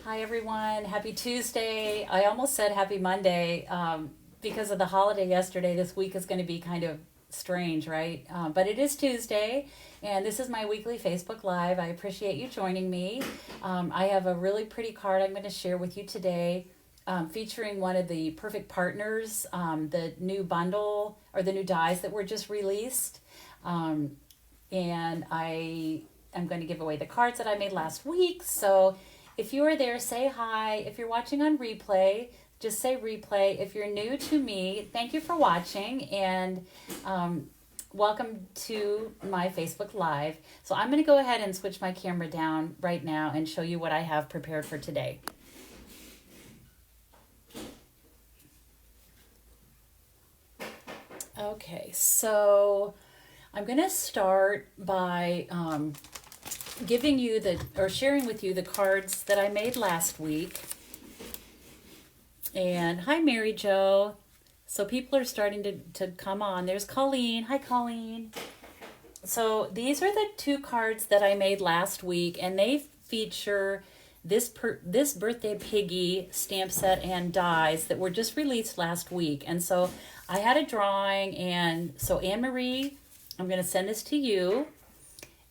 Hi everyone, happy Tuesday. I almost said happy Monday because of the holiday yesterday. This week is going to be kind of strange, right? But it is Tuesday, and this is my weekly Facebook Live. I appreciate you joining me. I have a really pretty card I'm going to share with you today, featuring one of the Perfect Partners, the new bundle or the new dies that were just released. And I am going to give away the cards that I made last week. So if you are there, say hi. If you're watching on replay, just say replay. If you're new to me, thank you for watching and welcome to my Facebook Live. So I'm going to go ahead and switch my camera down right now and show you what I have prepared for today. Okay, so I'm going to start by giving you sharing with you the cards that I made last week. And hi, Mary Jo. So people are starting to come on. There's Colleen. Hi, Colleen. So these are the two cards that I made last week, and they feature this birthday piggy stamp set and dies that were just released last week. And so I had a drawing, and so Anne Marie, I'm going to send this to you.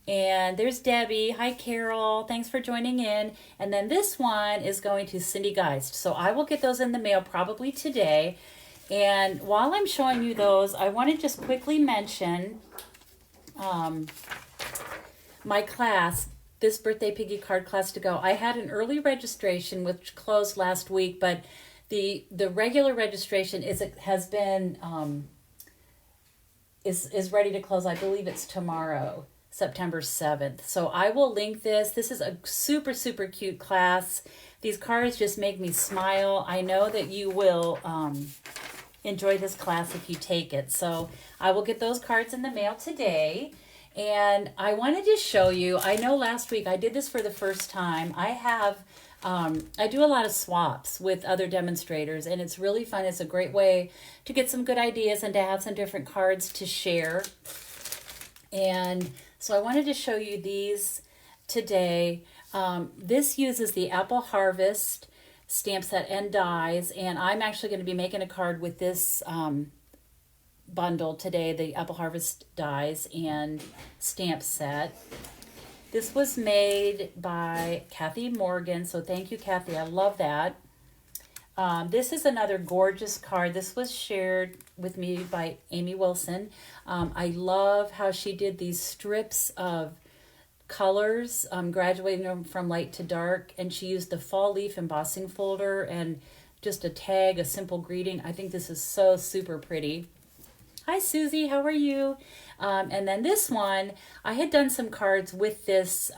And there's Debbie. Hi, Carol. Thanks for joining in. And then this one is going to Cindy Geist. So I will get those in the mail probably today. And while I'm showing you those, I want to just quickly mention my class, this Birthday Piggy card class to go. I had an early registration which closed last week, but the regular registration is ready to close. I believe it's tomorrow, September 7th. So I will link this. This is a super, super cute class. These cards just make me smile. I know that you will enjoy this class if you take it. So I will get those cards in the mail today. And I wanted to show you, I know last week I did this for the first time. I do a lot of swaps with other demonstrators, and it's really fun. It's a great way to get some good ideas and to have some different cards to share. And so I wanted to show you these today. This uses the Apple Harvest stamp set and dies, and I'm actually going to be making a card with this bundle today, the Apple Harvest dies and stamp set. This was made by Kathy Morgan, so thank you, Kathy. I love that. This is another gorgeous card. This was shared with me by Amy Wilson. I love how she did these strips of colors, graduating them from light to dark, and she used the fall leaf embossing folder and just a tag, a simple greeting. I think this is so super pretty. Hi, Susie. How are you? And then this one, I had done some cards with this,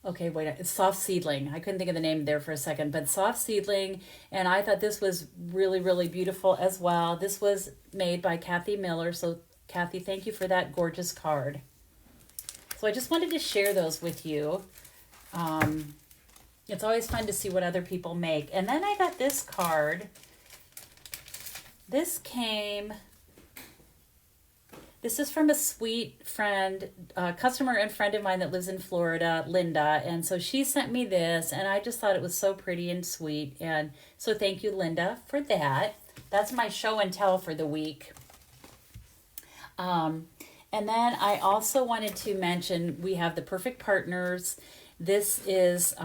it's Soft Seedling. I couldn't think of the name there for a second, but Soft Seedling, and I thought this was really, really beautiful as well. This was made by Kathy Miller, so Kathy, thank you for that gorgeous card. So I just wanted to share those with you. It's always fun to see what other people make. And then I got this card. This is from a sweet friend, customer and friend of mine that lives in Florida, Linda. And so she sent me this, and I just thought it was so pretty and sweet. And so thank you, Linda, for that. That's my show and tell for the week. And then I also wanted to mention we have the Perfect Partners. This is,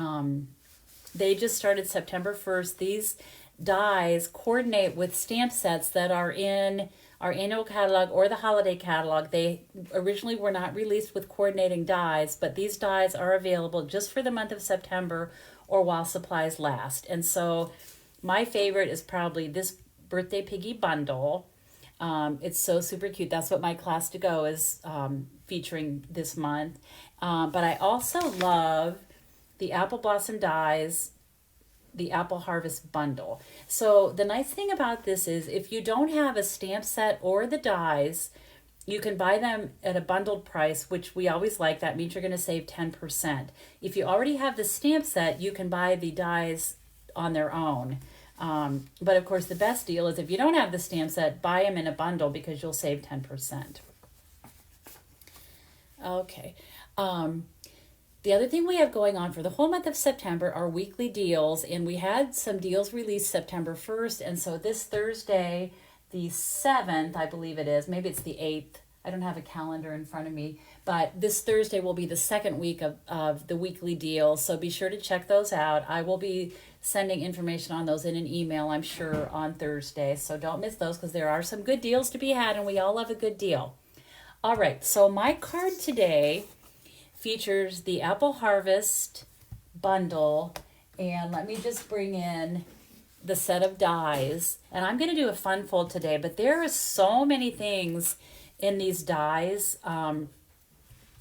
they just started September 1st. These dies coordinate with stamp sets that are in our annual catalog or the holiday catalog. They originally were not released with coordinating dies, but these dies are available just for the month of September or while supplies last. And so my favorite is probably this Birthday Piggy bundle. It's so super cute. That's what my class to go is featuring this month. But I also love the Apple Blossom dies, the Apple Harvest bundle. So the nice thing about this is if you don't have a stamp set or the dies, you can buy them at a bundled price, which we always like. That means you're going to save 10%. If you already have the stamp set, you can buy the dies on their own. But of course, the best deal is if you don't have the stamp set, buy them in a bundle because you'll save 10%. Okay. The other thing we have going on for the whole month of September are weekly deals, and we had some deals released September 1st, and so this Thursday, the 7th, I believe it is, maybe it's the 8th, I don't have a calendar in front of me, but this Thursday will be the second week of the weekly deals, so be sure to check those out. I will be sending information on those in an email, I'm sure, on Thursday, so don't miss those because there are some good deals to be had, and we all love a good deal. All right, so my card today features the Apple Harvest bundle, and let me just bring in the set of dies. And I'm going to do a fun fold today, but there are so many things in these dies. And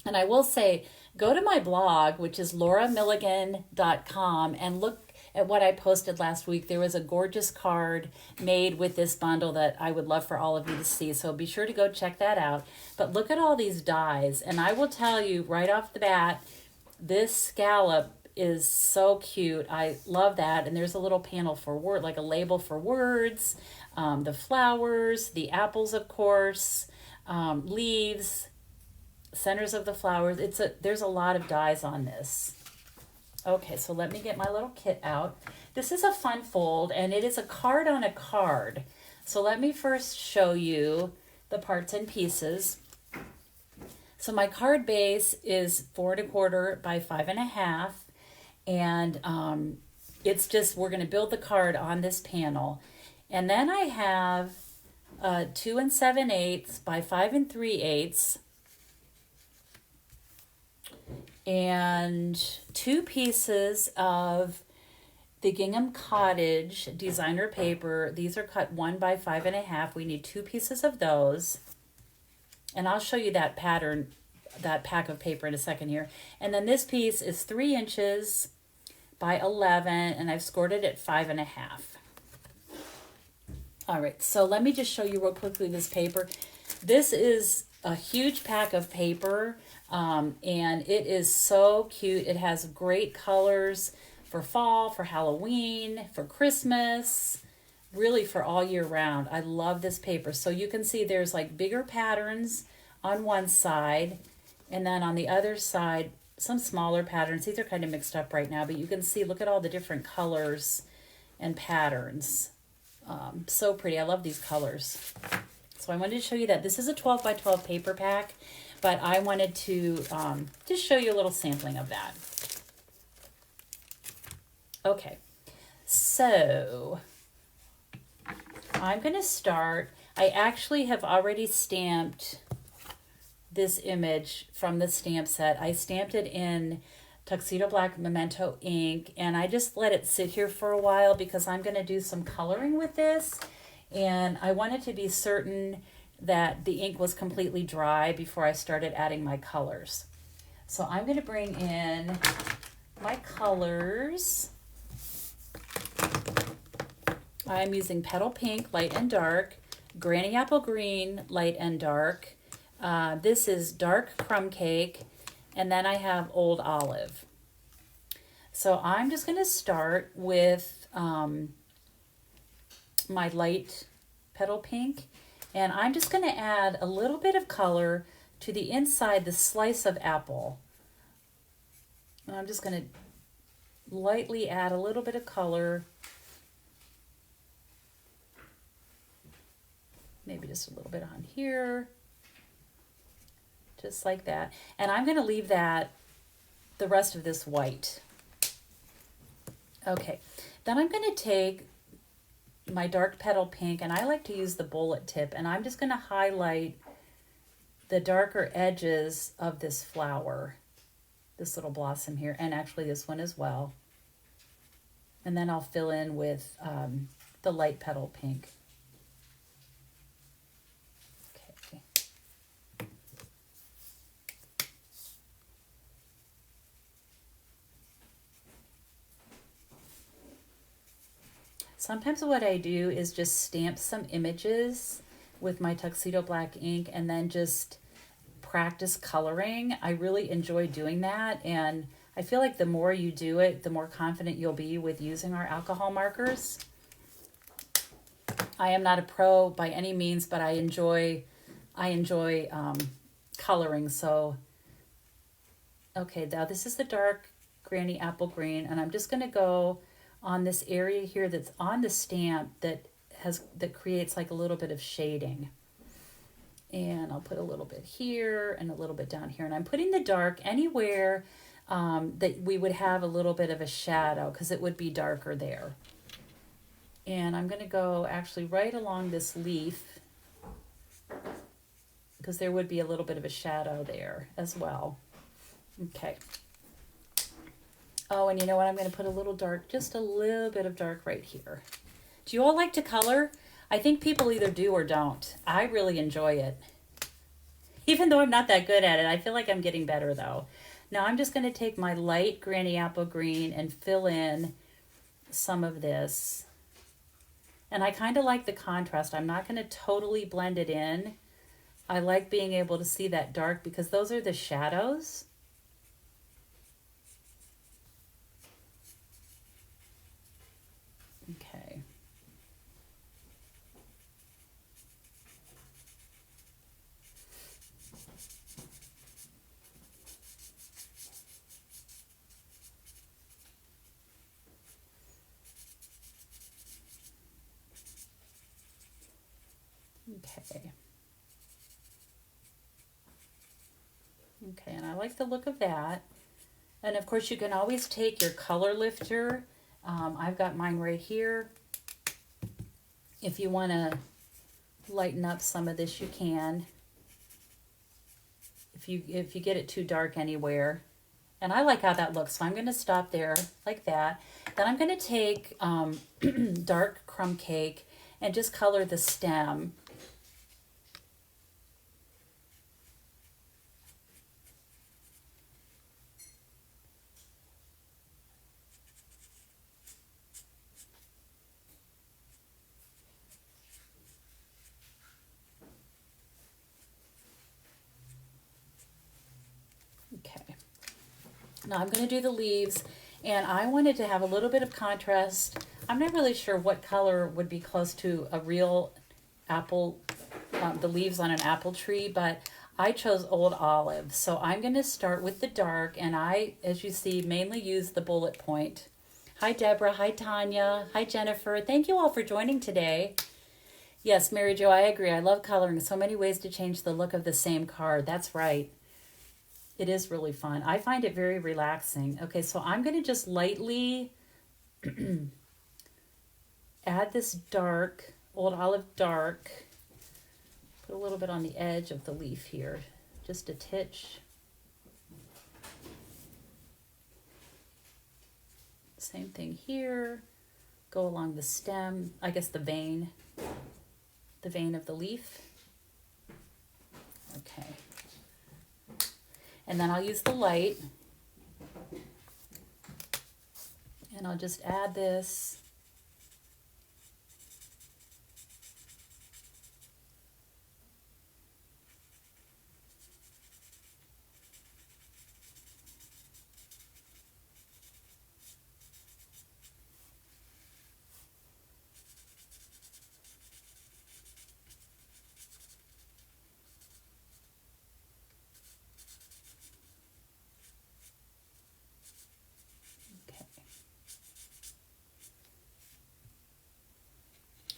I will say, go to my blog, which is lauramilligan.com, and look at what I posted last week. There was a gorgeous card made with this bundle that I would love for all of you to see. So be sure to go check that out. But look at all these dies. And I will tell you right off the bat, this scallop is so cute. I love that. And there's a little panel for word, like a label for words, the flowers, the apples, of course, leaves, centers of the flowers. There's a lot of dies on this. Okay, so let me get my little kit out. This is a fun fold, and it is a card on a card. So let me first show you the parts and pieces. So my card base is 4 1/4 by 5 1/2, and it's just, we're going to build the card on this panel. And then I have 2 7/8 by 5 3/8. And 2 pieces of the Gingham Cottage designer paper. These are cut 1 by 5 1/2. We need 2 pieces of those. And I'll show you that pattern, that pack of paper in a second here. And then this piece is 3 inches by 11, and I've scored it at 5 1/2. All right, so let me just show you real quickly this paper. This is a huge pack of paper. And it is so cute. It has great colors for fall, for Halloween, for Christmas, really for all year round. I love this paper. So you can see there's like bigger patterns on one side, and then on the other side, some smaller patterns. These are kind of mixed up right now, but you can see, look at all the different colors and patterns. So pretty. I love these colors. So I wanted to show you that. This is a 12 by 12 paper pack, but I wanted to just show you a little sampling of that. Okay, so I'm going to start. I actually have already stamped this image from the stamp set. I stamped it in Tuxedo Black Memento ink, and I just let it sit here for a while because I'm going to do some coloring with this, and I wanted to be certain that the ink was completely dry before I started adding my colors. So I'm going to bring in my colors. I'm using Petal Pink, light and dark, Granny Apple Green, light and dark. This is Dark Crumb Cake, and then I have Old Olive. So I'm just going to start with my light Petal Pink, and I'm just going to add a little bit of color to the inside, the slice of apple. And I'm just going to lightly add a little bit of color. Maybe just a little bit on here. Just like that. And I'm going to leave the rest of this white. Okay. Then I'm going to take my dark Petal Pink, and I like to use the bullet tip, and I'm just going to highlight the darker edges of this flower, this little blossom here, and actually this one as well. And then I'll fill in with the light Petal Pink. Okay. Sometimes what I do is just stamp some images with my Tuxedo Black ink and then just practice coloring. I really enjoy doing that, and I feel like the more you do it, the more confident you'll be with using our alcohol markers. I am not a pro by any means, but I enjoy coloring, so Okay, now this is the dark Granny Apple Green, and I'm just going to go on this area here that's on the stamp that creates like a little bit of shading. And I'll put a little bit here and a little bit down here. And I'm putting the dark anywhere that we would have a little bit of a shadow, because it would be darker there. And I'm going to go actually right along this leaf, because there would be a little bit of a shadow there as well. Okay. Oh, and you know what? I'm going to put a little dark, just a little bit of dark right here. Do you all like to color? I think people either do or don't. I really enjoy it. Even though I'm not that good at it, I feel like I'm getting better though. Now I'm just going to take my light Granny Apple Green and fill in some of this. And I kind of like the contrast. I'm not going to totally blend it in. I like being able to see that dark because those are the shadows. Okay. Okay. Okay, and I like the look of that. And of course you can always take your color lifter. I've got mine right here. If you want to lighten up some of this, you can. If you get it too dark anywhere. And I like how that looks, so I'm going to stop there like that. Then I'm going to take dark crumb cake and just color the stem. Okay. Now I'm going to do the leaves, and I wanted to have a little bit of contrast. I'm not really sure what color would be close to a real apple, the leaves on an apple tree, but I chose Old Olive. So I'm going to start with the dark, and I, as you see, mainly use the bullet point. Hi Deborah, hi Tanya, hi Jennifer. Thank you all for joining today. Yes, Mary Jo, I agree. I love coloring. So many ways to change the look of the same card. That's right. It is really fun. I find it very relaxing. Okay, so I'm going to just lightly add this dark, Old Olive dark. Put a little bit on the edge of the leaf here, just a titch. Same thing here. Go along the stem, I guess the vein of the leaf. Okay. And then I'll use the light, and I'll just add this.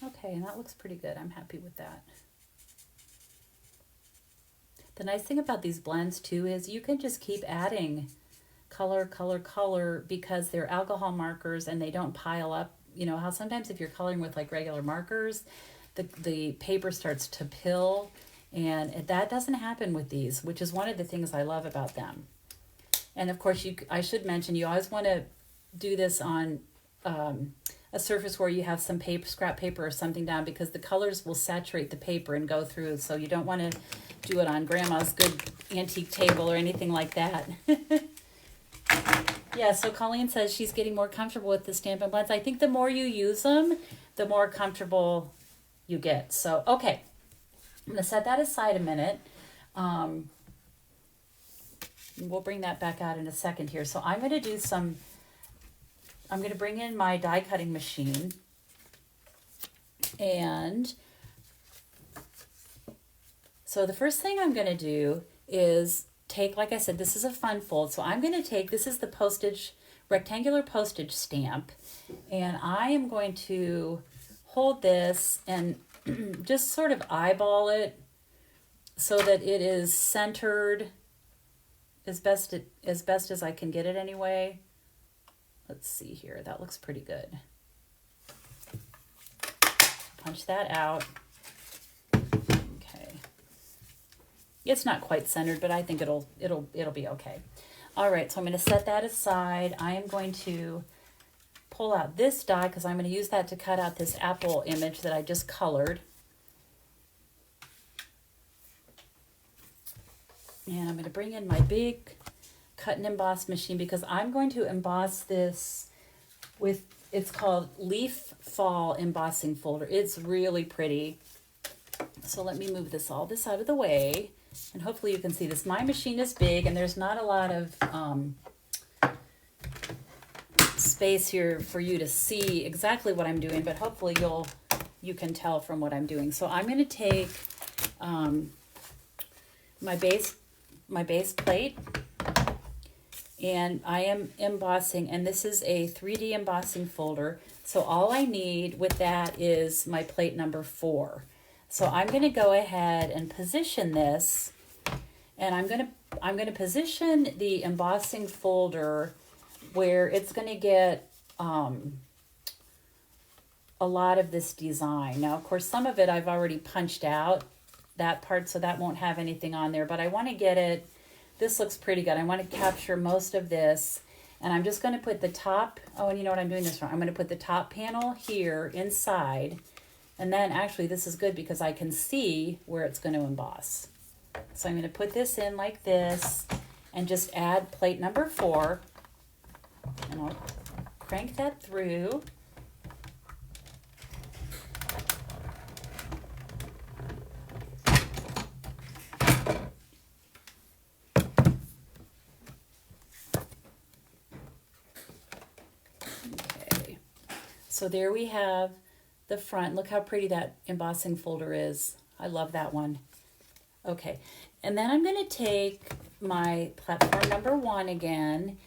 Okay, and that looks pretty good. I'm happy with that. The nice thing about these blends too is you can just keep adding color, color, color, because they're alcohol markers and they don't pile up. You know how sometimes if you're coloring with like regular markers, the paper starts to pill, and that doesn't happen with these, which is one of the things I love about them. And of course, I should mention, you always want to do this on a surface where you have some paper, scrap paper or something down, because the colors will saturate the paper and go through. So you don't want to do it on grandma's good antique table or anything like that. Yeah, so Colleen says she's getting more comfortable with the Stampin' Blends. I think the more you use them, the more comfortable you get. So, okay, I'm going to set that aside a minute. We'll bring that back out in a second here. So I'm going to do some, I'm going to bring in my die cutting machine, and so the first thing I'm going to do is take, like I said, this is a fun fold. So I'm going to take, this is the postage, rectangular postage stamp. And I am going to hold this and just sort of eyeball it so that it is centered as best as I can get it anyway. Let's see here. That looks pretty good. Punch that out. Okay. It's not quite centered, but I think it'll be okay. All right, so I'm going to set that aside. I am going to pull out this die because I'm going to use that to cut out this apple image that I just colored. And I'm going to bring in my big cut and emboss machine because I'm going to emboss this with, it's called Leaf Fall Embossing Folder. It's really pretty. So let me move all this out of the way, and hopefully you can see this. My machine is big and there's not a lot of space here for you to see exactly what I'm doing, but hopefully you can tell from what I'm doing. So I'm going to take my base plate, and I am embossing, and this is a 3D embossing folder. So all I need with that is my plate number 4. So I'm going to go ahead and position this, and I'm going to position the embossing folder where it's going to get a lot of this design. Now, of course, some of it I've already punched out, that part, so that won't have anything on there, but I want to get it, this looks pretty good. I want to capture most of this, and I'm just going to put the top, oh, and you know what, I'm doing this wrong. I'm going to put the top panel here inside, and then actually this is good because I can see where it's going to emboss. So I'm going to put this in like this and just add plate number 4, and I'll crank that through. So there we have the front. Look how pretty that embossing folder is. I love that one. Okay, and then I'm going to take my platform number 1 again,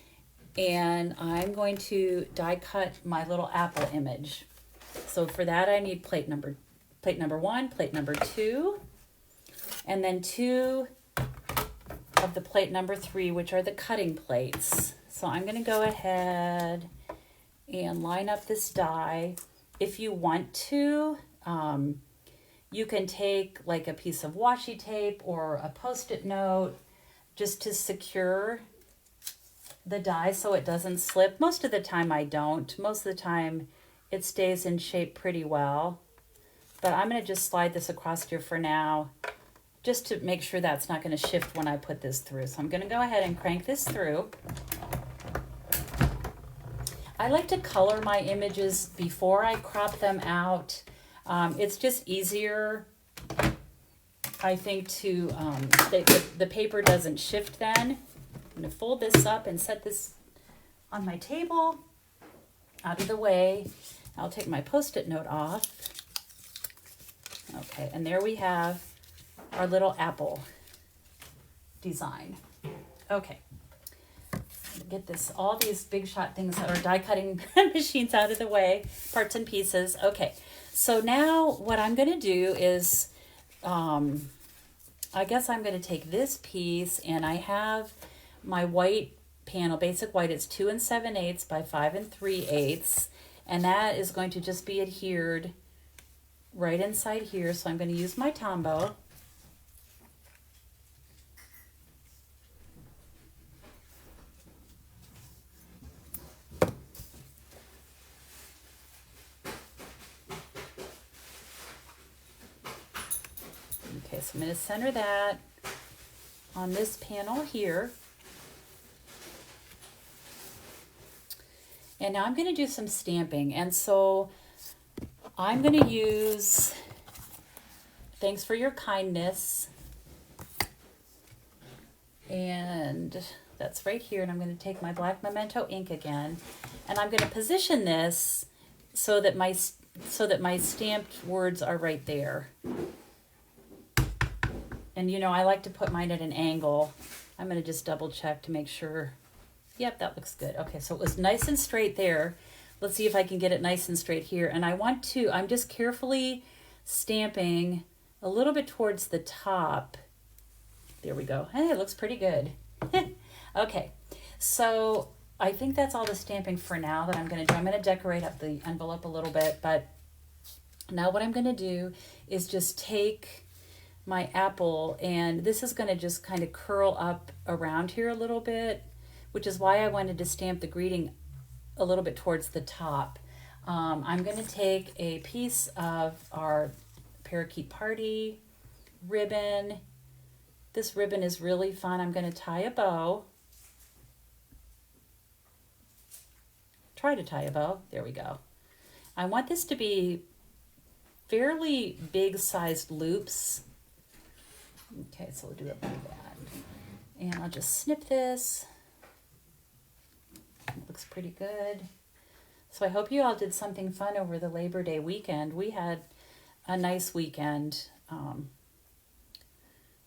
and I'm going to die cut my little apple image. So for that I need plate number 1, plate number 2, and then 2 of the plate number 3, which are the cutting plates. So I'm going to go ahead and line up this die. If you want to, you can take like a piece of washi tape or a Post-it note just to secure the die so it doesn't slip. Most of the time I don't. Most of the time it stays in shape pretty well. But I'm going to just slide this across here for now, just to make sure that's not going to shift when I put this through. So I'm going to go ahead and crank this through. I like to color my images before I crop them out. It's just easier, I think, to, the paper doesn't shift then. I'm going to fold this up and set this on my table, out of the way. I'll take my Post-it note off. Okay, and there we have our little apple design. Okay. Get this, all these big shot things that are die cutting machines out of the way, parts and pieces. Okay, so now what I'm going to do is, I guess I'm going to take this piece, and I have my white panel, basic white. It's 2 7/8 by 5 3/8, and that is going to just be adhered right inside here. So I'm going to use my Tombow. Okay, so I'm going to center that on this panel here. And now I'm going to do some stamping. And so I'm going to use Thanks for Your Kindness. And that's right here. And I'm going to take my black Memento ink again. And I'm going to position this so that my stamped words are right there. And you know, I like to put mine at an angle I'm going to just double check to make sure. Yep, that looks good. Okay, so it was nice and straight there. Let's see if I can get it nice and straight here. And I'm just carefully stamping a little bit towards the top. There we go. Hey, it looks pretty good. Okay, so I think that's all the stamping for now that I'm going to do. I'm going to decorate up the envelope a little bit, but now what I'm going to do is just take my apple, and this is going to just kind of curl up around here a little bit, which is why I wanted to stamp the greeting a little bit towards the top. I'm going to take a piece of our Parakeet Party ribbon. This ribbon is really fun. I'm going to tie a bow. Try to tie a bow. There we go. I want this to be fairly big sized loops. Okay, so we'll do it like that. And I'll just snip this. It looks pretty good. So I hope you all did something fun over the Labor Day weekend. We had a nice weekend.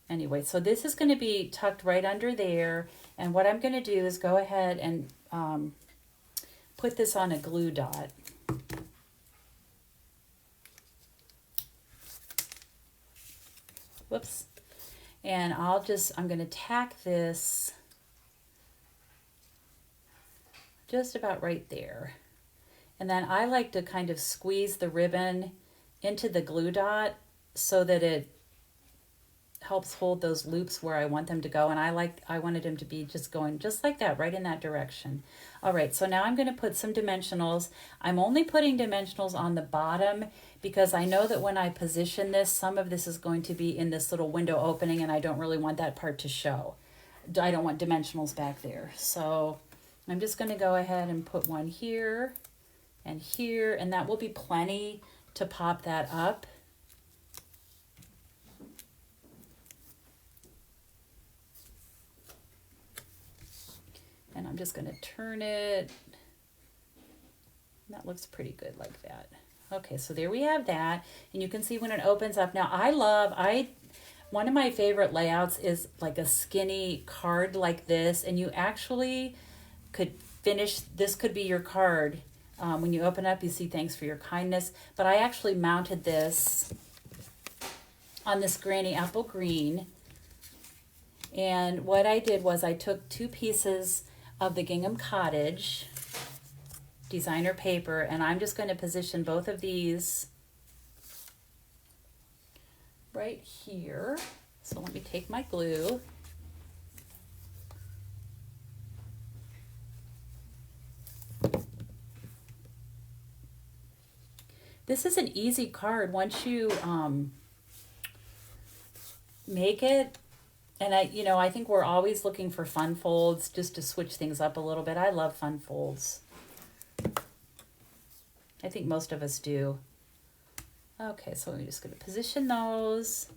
Anyway, so this is going to be tucked right under there. And what I'm going to do is go ahead and put this on a glue dot. Whoops. And I'm going to tack this just about right there. And then I like to kind of squeeze the ribbon into the glue dot so that it helps hold those loops where I want them to go. And I wanted them to be just going just like that, right in that direction. All right, so now I'm going to put some dimensionals. I'm only putting dimensionals on the bottom because I know that when I position this, some of this is going to be in this little window opening, and I don't really want that part to show. I don't want dimensionals back there. So I'm just going to go ahead and put one here, and that will be plenty to pop that up. And I'm just going to turn it. That looks pretty good like that. Okay, so there we have that. And you can see when it opens up. Now one of my favorite layouts is like a skinny card like this. And you actually could finish, this could be your card. When you open up, you see thanks for your kindness. But I actually mounted this on this Granny Apple Green. And what I did was I took 2 pieces of the Gingham Cottage designer paper, and I'm just going to position both of these right here. So let me take my glue. This is an easy card once you make it. And I think we're always looking for fun folds just to switch things up a little bit. I love fun folds. I think most of us do. Okay, so we're just going to position those.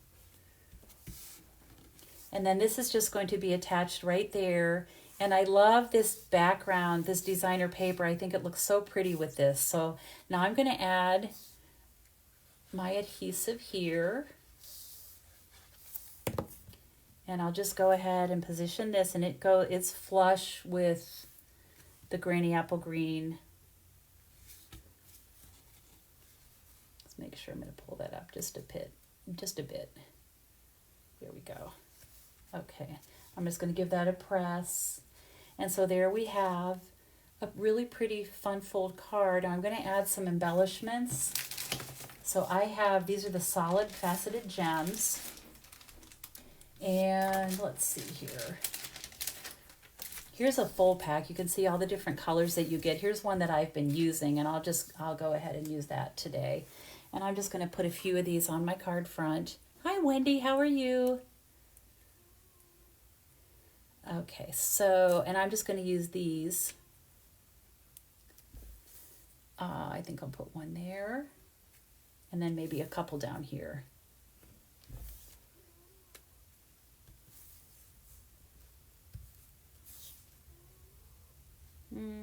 And then this is just going to be attached right there. And I love this background, this designer paper. I think it looks so pretty with this. So now I'm going to add my adhesive here. And I'll just go ahead and position this, and it's flush with the Granny Apple Green. Let's make sure I'm going to pull that up just a bit. There we go. Okay, I'm just going to give that a press. And so there we have a really pretty fun fold card. I'm going to add some embellishments. So these are the solid faceted gems. And let's see here. Here's a full pack. You can see all the different colors that you get. Here's one that I've been using, and I'll go ahead and use that today. And I'm just going to put a few of these on my card front. Hi, Wendy. How are you? Okay, and I'm just going to use these. I think I'll put one there, and then maybe a couple down here.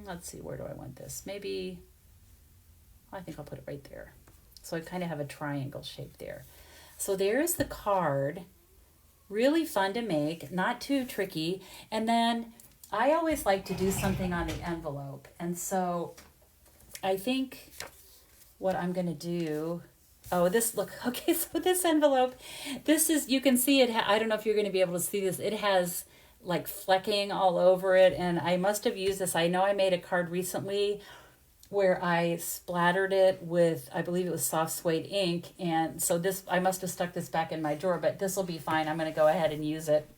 Let's see, where do I want this? Maybe, I think I'll put it right there. So I kind of have a triangle shape there. So there's the card Really fun to make, not too tricky. And then I always like to do something on the envelope. And so I think what I'm going to do, oh, this, look, okay, so this envelope, this is, you can see it, I don't know if you're going to be able to see this. It has like flecking all over it, and I must have used this. I know I made a card recently where I splattered it with, I believe it was soft suede ink, and so this, I must have stuck this back in my drawer, but this will be fine. I'm going to go ahead and use it.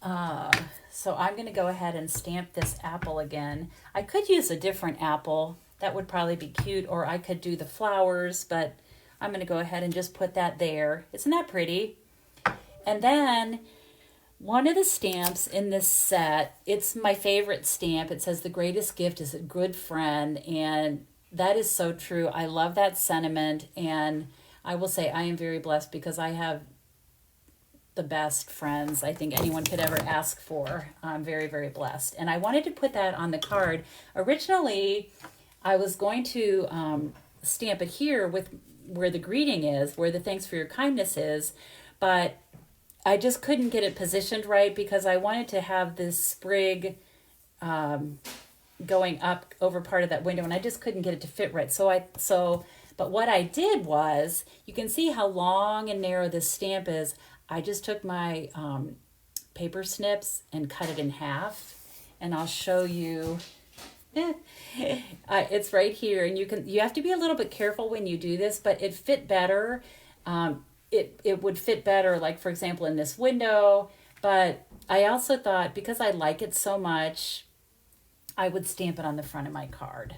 So I'm going to go ahead and stamp this apple again. I could use a different apple. That would probably be cute, or I could do the flowers, but I'm going to go ahead and just put that there. Isn't that pretty? And then one of the stamps in this set, it's my favorite stamp. It says the greatest gift is a good friend, and that is so true. I love that sentiment, and I will say I am very blessed because I have the best friends I think anyone could ever ask for. I'm very, very blessed. And I wanted to put that on the card. Originally, I was going to stamp it here with where the greeting is, where the thanks for your kindness is, but I just couldn't get it positioned right because I wanted to have this sprig going up over part of that window, and I just couldn't get it to fit right. But what I did was, you can see how long and narrow this stamp is. I just took my paper snips and cut it in half, and I'll show you. It's right here, and you have to be a little bit careful when you do this, but it fit better. It would fit better, like for example in this window, but I also thought because I like it so much, I would stamp it on the front of my card.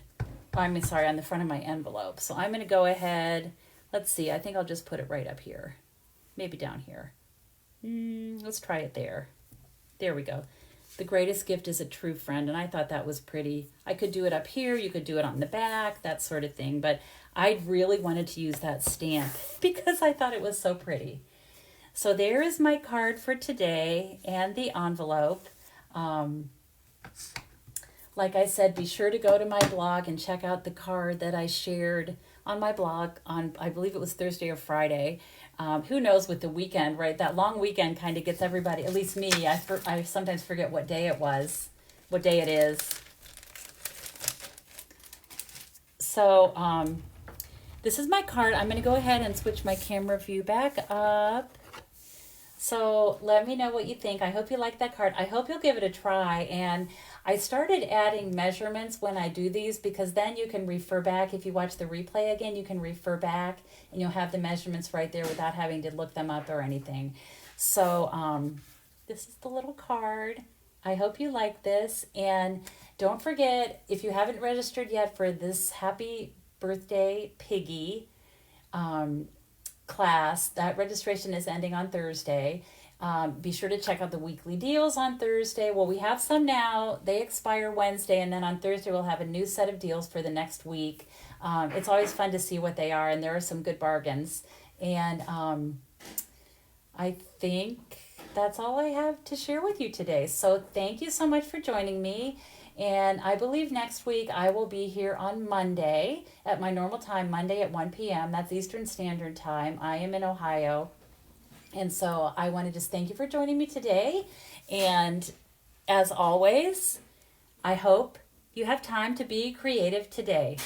I mean, sorry, on the front of my envelope. So I'm going to go ahead, let's see, I think I'll just put it right up here, maybe down here. Let's try it there. There we go. The greatest gift is a true friend, and I thought that was pretty. I could do it up here, you could do it on the back, that sort of thing, but I really wanted to use that stamp because I thought it was so pretty. So there is my card for today and the envelope. Like I said, be sure to go to my blog and check out the card that I shared on my blog on, I believe it was Thursday or Friday. Who knows with the weekend, right? That long weekend kind of gets everybody, at least me, I sometimes forget what day it was, what day it is. So this is my card. I'm going to go ahead and switch my camera view back up. So let me know what you think. I hope you like that card. I hope you'll give it a try. And I started adding measurements when I do these because then you can refer back. If you watch the replay again, you can refer back and you'll have the measurements right there without having to look them up or anything. So this is the little card. I hope you like this. And don't forget, if you haven't registered yet for this Happy Birthday Piggy class, that registration is ending on Thursday. Be sure to check out the weekly deals on Thursday. Well, we have some now. They expire Wednesday, and then on Thursday we'll have a new set of deals for the next week. It's always fun to see what they are, and there are some good bargains. And I think that's all I have to share with you today. So thank you so much for joining me. And I believe next week I will be here on Monday at my normal time, Monday at 1 p.m. That's Eastern Standard Time. I am in Ohio. And so I want to just thank you for joining me today. And as always, I hope you have time to be creative today.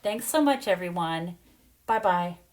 Thanks so much, everyone. Bye-bye.